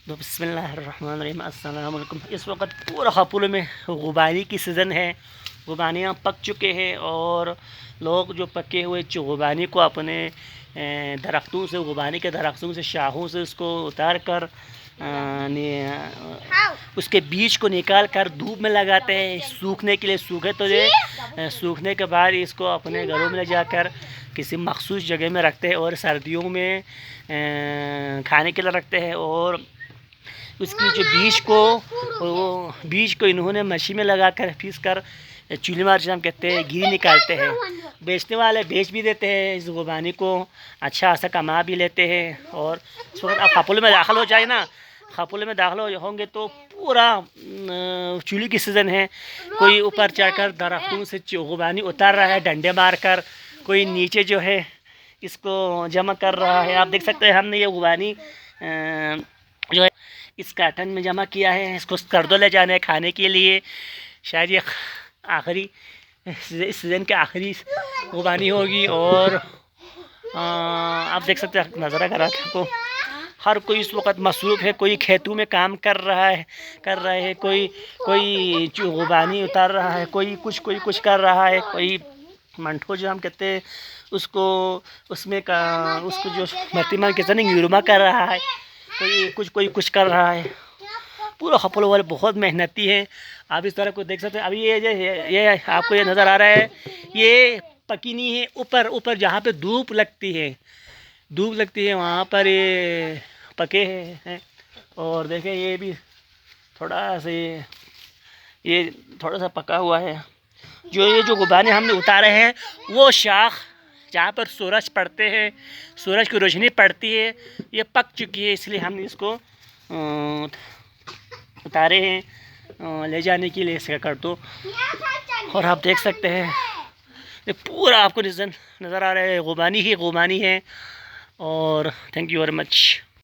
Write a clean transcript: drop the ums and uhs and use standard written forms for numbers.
तो बिस्मिल्लाहिर्रहमानिर्रहीम अस्सलाम वालेकुम। इस वक्त पूरा हापुड़ में गुबानी की सीज़न है। गुबानियाँ पक चुके हैं और लोग जो पके हुए गुबानी को अपने दरख्तों से, गुबानी के दरख्तों से, शाखों से उसको उतार कर उसके बीज को निकाल कर धूप में लगाते हैं सूखने के लिए। सूखे तो ये सूखने के बाद इसको अपने घरों में ले जाकर किसी मखसूस जगह में रखते हैं और सर्दियों में खाने के लिए रखते हैं। और उसकी जो बीज को इन्होंने मशीन में लगाकर पीस कर चूल्हे मार हम कहते हैं घी निकालते हैं। बेचने वाले बेच भी देते हैं इस गुबानी को, अच्छा खासा कमा भी लेते हैं। और इस वक्त आप हापुड़ में दाखिल हो जाए ना, हापुड़ में दाखिल होंगे तो पूरा चूल्हे की सीज़न है। कोई ऊपर चढ़कर दरख्तों से गुबानी उतार रहा है डंडे मार कर, कोई नीचे जो है इसको जमा कर रहा है। आप देख सकते हैं हमने ये गुबानी जो है इस कार्टन में जमा किया है, इसको सर्दों ले जाने खाने के लिए। शायद ये आखिरी इस सीज़न के आखिरी गुबानी होगी। और आप देख सकते हैं, नज़ारा करा आपको, हर कोई इस वक्त मसरूफ़ है। कोई खेतों में काम कर रहे हैं, कोई गुबानी उतार रहा है, कोई कुछ कर रहा है, कोई मंठो जो हम कहते हैं उसको उसमें का उसको जो मतीमान कहते हैं यूरमा कर रहा है, कोई कुछ कर रहा है। पूरा हापुड़ वाले बहुत मेहनती हैं। आप इस तरह को देख सकते हैं। अभी ये आपको ये नज़र आ रहा है, ये पकी नहीं है। ऊपर जहाँ पे धूप लगती है वहाँ पर ये पके हैं। और देखें ये भी थोड़ा सा पका हुआ है। ये जो गुबाने हमने उतारे हैं वो शाख जहाँ पर सूरज पड़ते हैं, सूरज की रोशनी पड़ती है, ये पक चुकी है, इसलिए हमने इसको उतारे हैं ले जाने के लिए इसका कर दो। और आप देख सकते हैं ये पूरा आपको नज़र आ रहा है गुबानी ही गुबानी है। और थैंक यू वेरी मच।